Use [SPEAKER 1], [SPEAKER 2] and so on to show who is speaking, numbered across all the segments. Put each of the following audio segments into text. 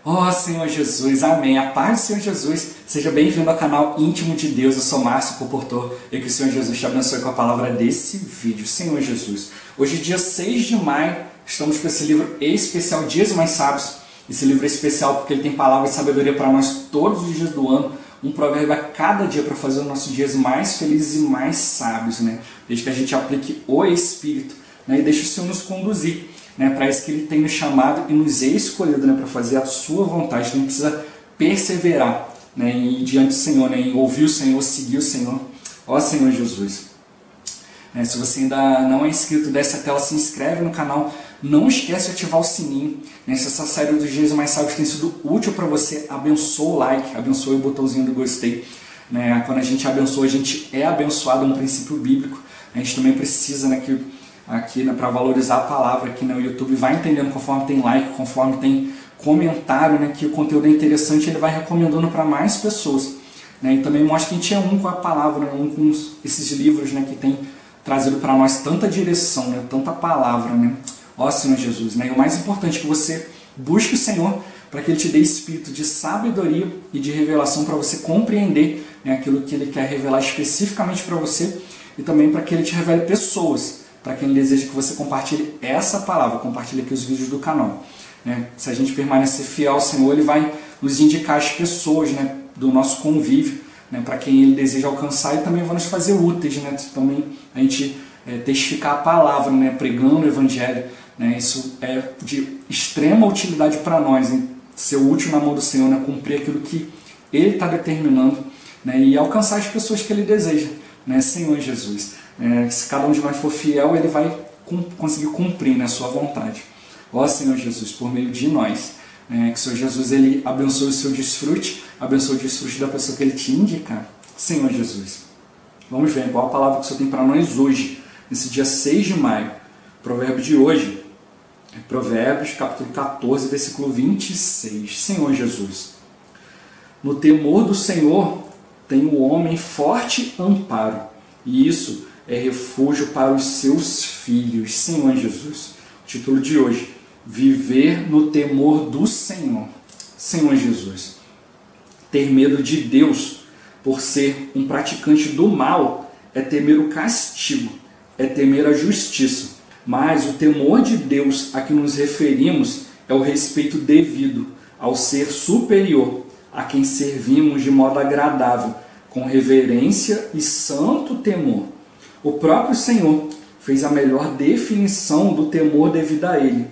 [SPEAKER 1] Ó Senhor Jesus, amém. A paz do Senhor Jesus. Seja bem-vindo ao canal Íntimo de Deus. Eu sou Márcio, comportor, e que o Senhor Jesus te abençoe com a palavra desse vídeo. Senhor Jesus, hoje dia 6 de maio, estamos com esse livro especial, Dias Mais Sábios. Esse livro é especial porque ele tem palavra de sabedoria para nós todos os dias do ano. Um provérbio a cada dia para fazer os nossos dias mais felizes e mais sábios, né? Desde que a gente aplique o Espírito, né? E deixe o Senhor nos conduzir, né, para isso que Ele tem nos chamado e nos escolhido, né, para fazer a sua vontade. Então a gente precisa perseverar, né, diante do Senhor, né, em ouvir o Senhor, seguir o Senhor. Ó Senhor Jesus, se você ainda não é inscrito, desce a tela, se inscreve no canal. Não esquece de ativar o sininho, né? Se essa série dos Dias Mais Sábios tem sido útil para você, abençoa o like, abençoa o botãozinho do gostei, né? Quando a gente abençoa, a gente é abençoado, é um princípio bíblico. A gente também precisa, né, aqui, né, para valorizar a palavra aqui no YouTube, vai entendendo conforme tem like, conforme tem comentário, né, que o conteúdo é interessante, ele vai recomendando para mais pessoas, né? E também mostra que a gente é um com a palavra, né, um com esses livros, né, que tem trazido para nós tanta direção, né, tanta palavra, né? Ó Senhor Jesus, né? E o mais importante é que você busque o Senhor para que Ele te dê espírito de sabedoria e de revelação para você compreender, né, aquilo que Ele quer revelar especificamente para você, e também para que Ele te revele pessoas para quem Ele deseja que você compartilhe essa palavra, compartilhe aqui os vídeos do canal, né? Se a gente permanecer fiel ao Senhor, Ele vai nos indicar as pessoas, né, do nosso convívio, né, para quem Ele deseja alcançar, e também vai nos fazer úteis, né? Também a gente testificar a palavra, né, pregando o Evangelho, né? Isso é de extrema utilidade para nós, hein? Ser útil na mão do Senhor, né? Cumprir aquilo que Ele está determinando, né? E alcançar as pessoas que Ele deseja, né? Senhor Jesus, se cada um de nós for fiel, Ele vai conseguir cumprir, né, a sua vontade. Ó Senhor Jesus, por meio de nós, que o Senhor Jesus Ele abençoe o seu desfrute, abençoe o desfrute da pessoa que Ele te indicar. Senhor Jesus, vamos ver qual a palavra que o Senhor tem para nós hoje, nesse dia 6 de maio. O provérbio de hoje é Provérbios, capítulo 14, versículo 26. Senhor Jesus, no temor do Senhor tem o homem forte amparo, e isso é refúgio para os seus filhos. Senhor Jesus, o título de hoje: viver no temor do Senhor. Senhor Jesus, ter medo de Deus por ser um praticante do mal é temer o castigo, é temer a justiça. Mas o temor de Deus a que nos referimos é o respeito devido ao ser superior, a quem servimos de modo agradável, com reverência e santo temor. O próprio Senhor fez a melhor definição do temor devido a Ele.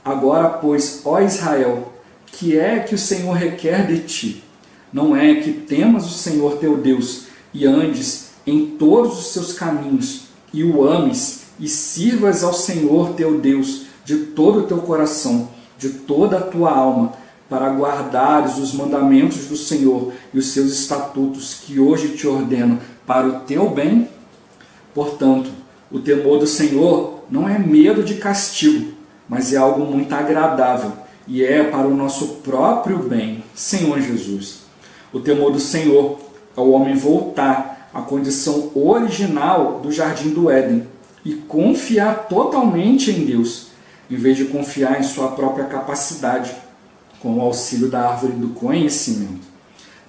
[SPEAKER 1] Agora, pois, ó Israel, que é que o Senhor requer de ti? Não é que temas o Senhor teu Deus e andes em todos os seus caminhos e o ames e sirvas ao Senhor teu Deus de todo o teu coração, de toda a tua alma, para guardares os mandamentos do Senhor e os seus estatutos que hoje te ordeno para o teu bem? Portanto, o temor do Senhor não é medo de castigo, mas é algo muito agradável e é para o nosso próprio bem. Senhor Jesus, o temor do Senhor é o homem voltar à condição original do jardim do Éden e confiar totalmente em Deus, em vez de confiar em sua própria capacidade, com o auxílio da árvore do conhecimento.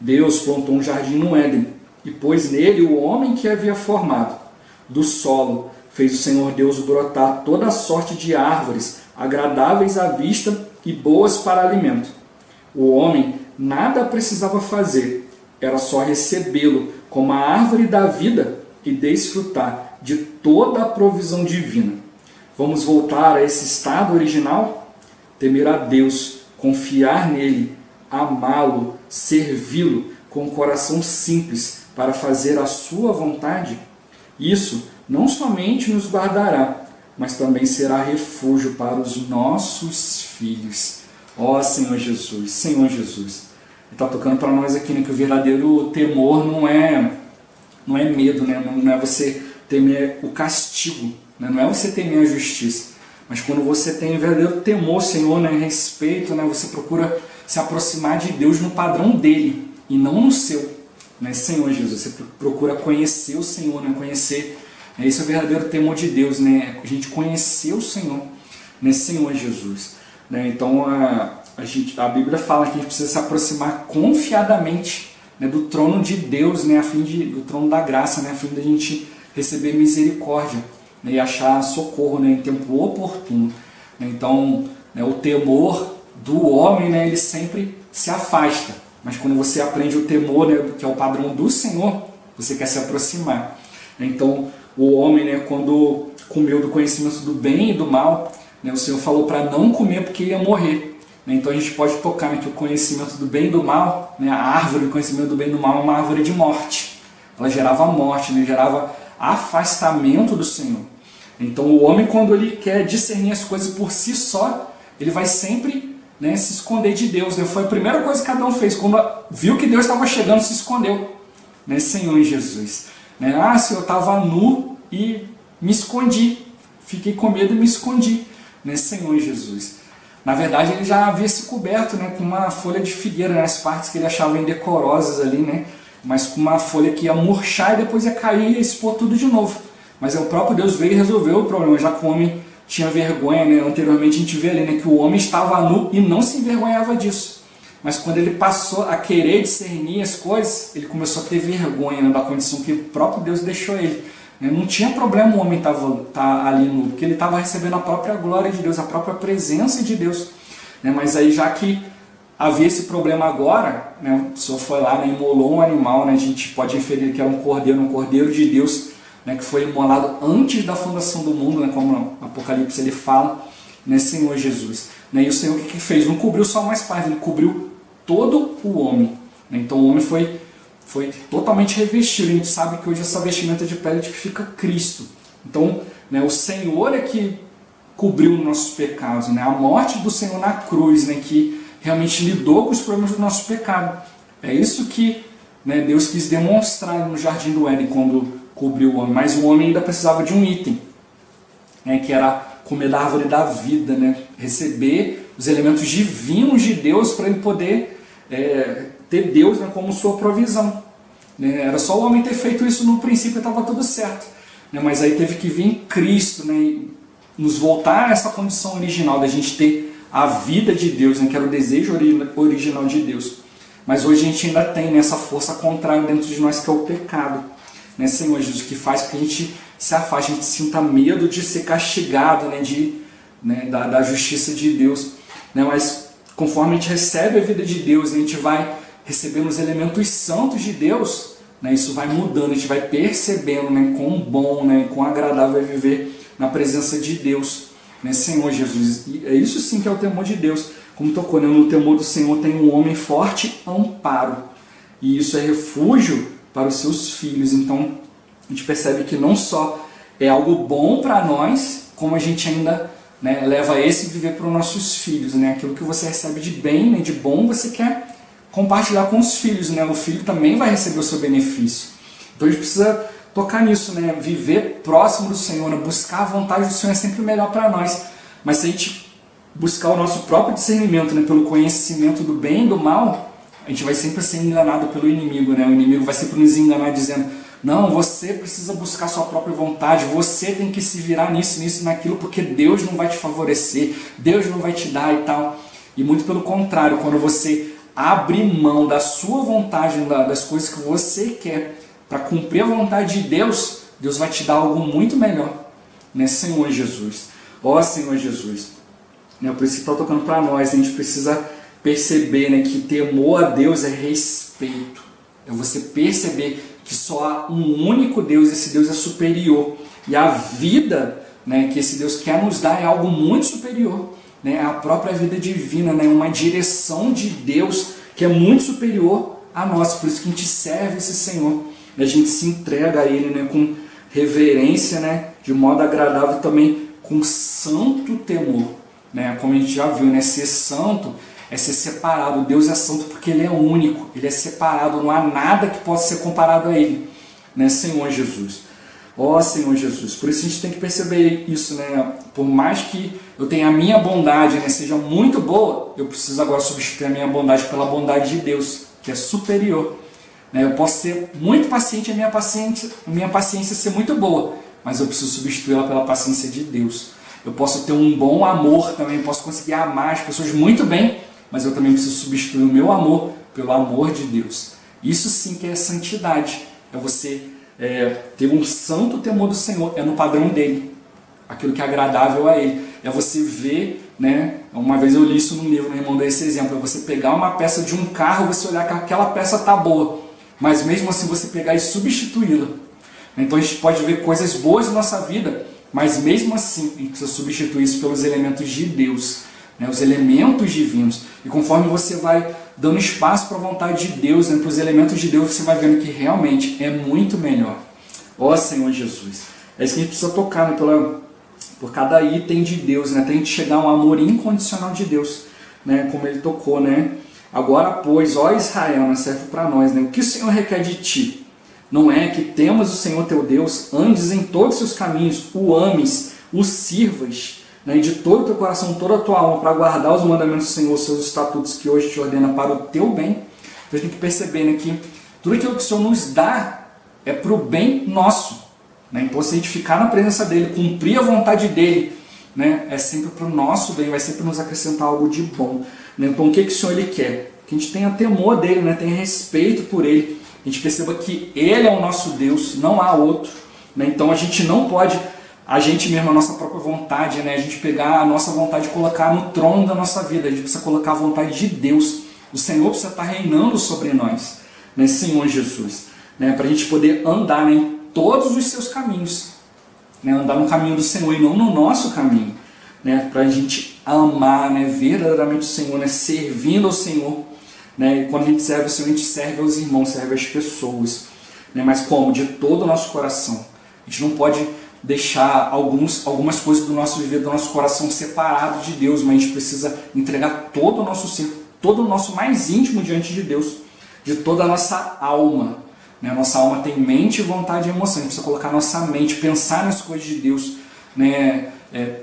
[SPEAKER 1] Deus plantou um jardim no Éden e pôs nele o homem que havia formado. Do solo fez o Senhor Deus brotar toda a sorte de árvores, agradáveis à vista e boas para alimento. O homem nada precisava fazer, era só recebê-lo como a árvore da vida e desfrutar de toda a provisão divina. Vamos voltar a esse estado original? Temer a Deus, confiar nele, amá-lo, servi-lo com um coração simples para fazer a sua vontade? Isso não somente nos guardará, mas também será refúgio para os nossos filhos. Ó Senhor Jesus, Senhor Jesus. Ele está tocando para nós aqui, né, que o verdadeiro temor não é medo, né? Não é você temer o castigo, né? Não é você temer a justiça, mas quando você tem o verdadeiro temor, Senhor, né, respeito, né, você procura se aproximar de Deus no padrão dele e não no seu, né, Senhor Jesus. Você procura conhecer o Senhor, né, conhecer, esse é o verdadeiro temor de Deus, né, a gente conhecer o Senhor, né, Senhor Jesus, né? Então a Bíblia fala que a gente precisa se aproximar confiadamente, né, do trono de Deus, né, do trono da graça, né, a fim de a gente receber misericórdia, né, e achar socorro, né, em tempo oportuno. Então, né, o temor do homem, né, ele sempre se afasta, mas quando você aprende o temor, né, que é o padrão do Senhor, você quer se aproximar. Então, o homem, né, quando comeu do conhecimento do bem e do mal, né, o Senhor falou para não comer porque ia morrer. Né? Então a gente pode tocar, né, que o conhecimento do bem e do mal, né, a árvore do conhecimento do bem e do mal é uma árvore de morte. Ela gerava morte, né, gerava afastamento do Senhor. Então o homem, quando ele quer discernir as coisas por si só, ele vai sempre, né, se esconder de Deus. Né? Foi a primeira coisa que Adão fez. Quando viu que Deus estava chegando, se escondeu. Né? Senhor Jesus. Né? Ah, Senhor, eu estava nu e me escondi. Fiquei com medo e me escondi. Né? Senhor Jesus. Na verdade, ele já havia se coberto, né, com uma folha de figueira, né, as partes que ele achava indecorosas ali, né, mas com uma folha que ia murchar e depois ia cair e expor tudo de novo. Mas o próprio Deus veio e resolveu o problema, já que o homem tinha vergonha, né? Anteriormente a gente vê ali, né, que o homem estava nu e não se envergonhava disso. Mas quando ele passou a querer discernir as coisas, ele começou a ter vergonha, né, da condição que o próprio Deus deixou ele. Não tinha problema o homem estar ali nu, porque ele estava recebendo a própria glória de Deus, a própria presença de Deus. Mas aí, já que havia esse problema agora, né, o Senhor foi lá, né, imolou um animal, né, a gente pode inferir que era um cordeiro de Deus, né, que foi imolado antes da fundação do mundo, né, como no Apocalipse ele fala, né, Senhor Jesus. E o Senhor o que fez? Não cobriu só mais parte, ele cobriu todo o homem. Então o homem foi totalmente revestido. A gente sabe que hoje essa vestimenta de pele tipifica Cristo. Então, né, o Senhor é que cobriu os nossos pecados. Né? A morte do Senhor na cruz, né, que realmente lidou com os problemas do nosso pecado. É isso que, né, Deus quis demonstrar no Jardim do Éden quando cobriu o homem. Mas o homem ainda precisava de um item, né, que era comer da árvore da vida, né? Receber os elementos divinos de Deus para ele poder ter Deus, né, como sua provisão. Né? Era só o homem ter feito isso no princípio e estava tudo certo. Né? Mas aí teve que vir Cristo, né, e nos voltar a essa condição original da gente ter a vida de Deus, né, que era o desejo original de Deus. Mas hoje a gente ainda tem, né, essa força contrária dentro de nós, que é o pecado. Né, Senhor Jesus, que faz com que a gente se afaste, a gente sinta medo de ser castigado, né, da justiça de Deus. Né? Mas conforme a gente recebe a vida de Deus, a gente vai recebendo os elementos santos de Deus, né, isso vai mudando, a gente vai percebendo, né, quão bom, né, quão agradável é viver na presença de Deus, né, Senhor Jesus. E é isso sim que é o temor de Deus. Como tocou, né, no temor do Senhor tem um homem forte amparo, e isso é refúgio para os seus filhos. Então a gente percebe que não só é algo bom para nós, como a gente ainda, né, leva esse viver para os nossos filhos. Né? Aquilo que você recebe de bem, né, de bom, você quer compartilhar com os filhos. Né? O filho também vai receber o seu benefício. Então a gente precisa tocar nisso, né? Viver próximo do Senhor, né? Buscar a vontade do Senhor é sempre melhor para nós. Mas se a gente buscar o nosso próprio discernimento, né, pelo conhecimento do bem e do mal, a gente vai sempre ser enganado pelo inimigo. Né? O inimigo vai sempre nos enganar dizendo: não, você precisa buscar sua própria vontade, você tem que se virar nisso, nisso e naquilo, porque Deus não vai te favorecer, Deus não vai te dar e tal. E muito pelo contrário, quando você abre mão da sua vontade, das coisas que você quer, para cumprir a vontade de Deus, Deus vai te dar algo muito melhor, né, Senhor Jesus? Ó Senhor Jesus, né, por isso que está tocando para nós, a gente precisa perceber, né, que temor a Deus é respeito, é você perceber que só há um único Deus, esse Deus é superior, e a vida, né, que esse Deus quer nos dar é algo muito superior, né, a própria vida divina, né, uma direção de Deus que é muito superior a nós. Por isso que a gente serve esse Senhor, a gente se entrega a Ele, né, com reverência, né, de modo agradável, também com santo temor, né, como a gente já viu, né, ser santo é ser separado. Deus é santo porque Ele é único, Ele é separado, não há nada que possa ser comparado a Ele, né, Senhor Jesus. Ó Senhor Jesus, por isso a gente tem que perceber isso, né? Por mais que eu tenha a minha bondade, né, seja muito boa, eu preciso agora substituir a minha bondade pela bondade de Deus, que é superior. Né? Eu posso ser muito paciente, a minha paciência ser muito boa, mas eu preciso substituí-la pela paciência de Deus. Eu posso ter um bom amor também, posso conseguir amar as pessoas muito bem, mas eu também preciso substituir o meu amor pelo amor de Deus. Isso sim que é santidade, é você ter um santo temor do Senhor, é no padrão dele, aquilo que é agradável a ele. É você ver, né? Uma vez eu li isso num livro, meu irmão deu esse exemplo, é você pegar uma peça de um carro, você olhar que aquela peça está boa, mas mesmo assim você pegar e substituí-la. Então a gente pode ver coisas boas na nossa vida, mas mesmo assim a gente precisa substituir isso pelos elementos de Deus, né? Os elementos divinos. E conforme você vai dando espaço para a vontade de Deus, né? Para os elementos de Deus, você vai vendo que realmente é muito melhor. Ó Senhor Jesus, é isso que a gente precisa tocar, né? Por cada item de Deus, né? Tem que chegar a um amor incondicional de Deus, né? Como ele tocou, né? Agora, pois, ó Israel, né? Serve para nós, né? O que o Senhor requer de ti? Não é que temas o Senhor teu Deus, andes em todos os seus caminhos, o ames, o sirvas, né? De todo o teu coração, toda a tua alma, para guardar os mandamentos do Senhor, os seus estatutos que hoje te ordena para o teu bem. Então a gente tem que perceber, né, que tudo aquilo que o Senhor nos dá é para o bem nosso. Então, se a gente ficar na presença dele, cumprir a vontade dele, né, é sempre para o nosso bem, vai sempre nos acrescentar algo de bom. Então, o que o Senhor ele quer? Que a gente tenha temor dele, né, tenha respeito por ele, a gente perceba que ele é o nosso Deus, não há outro. Então, a gente não pode, a gente mesmo, a nossa própria vontade, né, a gente pegar a nossa vontade e colocar no trono da nossa vida. A gente precisa colocar a vontade de Deus. O Senhor precisa estar reinando sobre nós, né, Senhor Jesus, né, para a gente poder andar, né, em todos os seus caminhos, né? Andar no caminho do Senhor e não no nosso caminho, né? Para a gente amar, né, verdadeiramente o Senhor, né, servindo ao Senhor, né? E quando a gente serve ao Senhor, a gente serve aos irmãos, serve às pessoas, né? Mas como? De todo o nosso coração. A gente não pode deixar algumas coisas do nosso viver, do nosso coração separado de Deus, mas a gente precisa entregar todo o nosso ser, todo o nosso mais íntimo diante de Deus, de toda a nossa alma. A nossa alma tem mente, vontade e emoção. A gente precisa colocar a nossa mente, pensar nas coisas de Deus, né?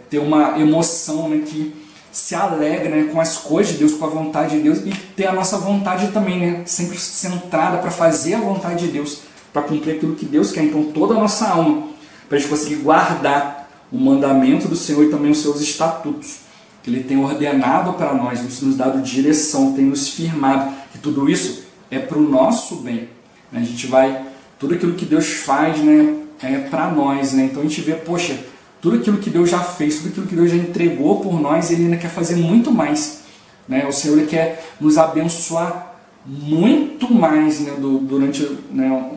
[SPEAKER 1] Ter uma emoção, né, que se alegra, né, com as coisas de Deus, com a vontade de Deus, e ter a nossa vontade também, né, sempre centrada para fazer a vontade de Deus, para cumprir aquilo que Deus quer. Então toda a nossa alma, para a gente conseguir guardar o mandamento do Senhor e também os seus estatutos, que Ele tem ordenado para nós, nos dado direção, tem nos firmado, que tudo isso é para o nosso bem. A gente vai, tudo aquilo que Deus faz, né, é para nós, né? Então a gente vê, poxa, tudo aquilo que Deus já fez, tudo aquilo que Deus já entregou por nós, Ele ainda quer fazer muito mais, né? O Senhor Ele quer nos abençoar muito mais, né, durante, né,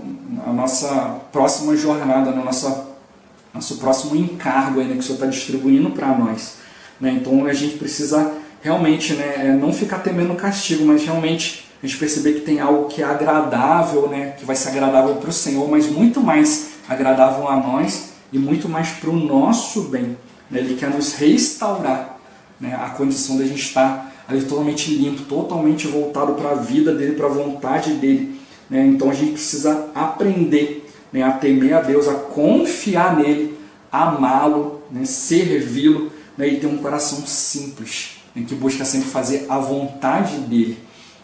[SPEAKER 1] a nossa próxima jornada, no nosso próximo encargo aí, né, que o Senhor está distribuindo para nós, né? Então a gente precisa realmente, né, não ficar temendo o castigo, mas realmente a gente perceber que tem algo que é agradável, né, que vai ser agradável para o Senhor, mas muito mais agradável a nós e muito mais para o nosso bem, né? Ele quer nos restaurar, né, a condição de a gente estar ali totalmente limpo, totalmente voltado para a vida dele, para a vontade dele, né? Então a gente precisa aprender, né, a temer a Deus, a confiar nele, amá-lo, né, servi-lo, né, e ter um coração simples, né, que busca sempre fazer a vontade dele.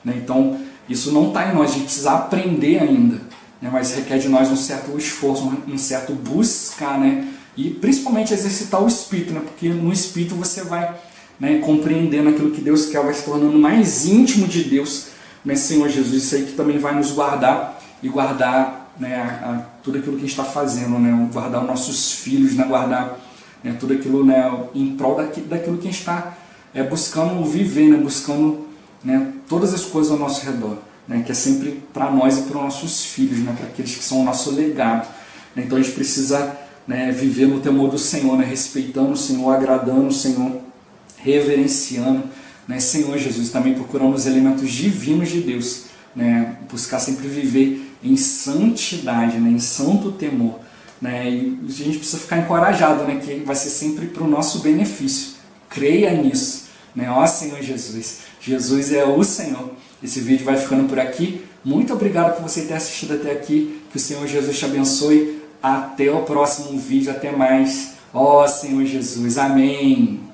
[SPEAKER 1] Então, isso não está em nós, a gente precisa aprender ainda, né? Mas requer de nós um certo esforço, um certo buscar, né? E principalmente exercitar o Espírito, né? Porque no Espírito você vai, né, compreendendo aquilo que Deus quer, vai se tornando mais íntimo de Deus, né, Senhor Jesus. Isso aí que também vai nos guardar e guardar, né, tudo aquilo que a gente está fazendo, né? Guardar os nossos filhos, né? Guardar, né, tudo aquilo, né, em prol daquilo que a gente está buscando viver, né? Buscando, né, todas as coisas ao nosso redor, né, que é sempre para nós e para os nossos filhos, né, para aqueles que são o nosso legado. Então a gente precisa, né, viver no temor do Senhor, né, respeitando o Senhor, agradando o Senhor, reverenciando, né, Senhor Jesus, também procurando os elementos divinos de Deus, né, buscar sempre viver em santidade, né, em santo temor, né, e a gente precisa ficar encorajado, né, que vai ser sempre para o nosso benefício. Creia nisso, né, ó Senhor Jesus. Jesus é o Senhor. Esse vídeo vai ficando por aqui. Muito obrigado por você ter assistido até aqui. Que o Senhor Jesus te abençoe. Até o próximo vídeo. Até mais. Ó Senhor Jesus. Amém.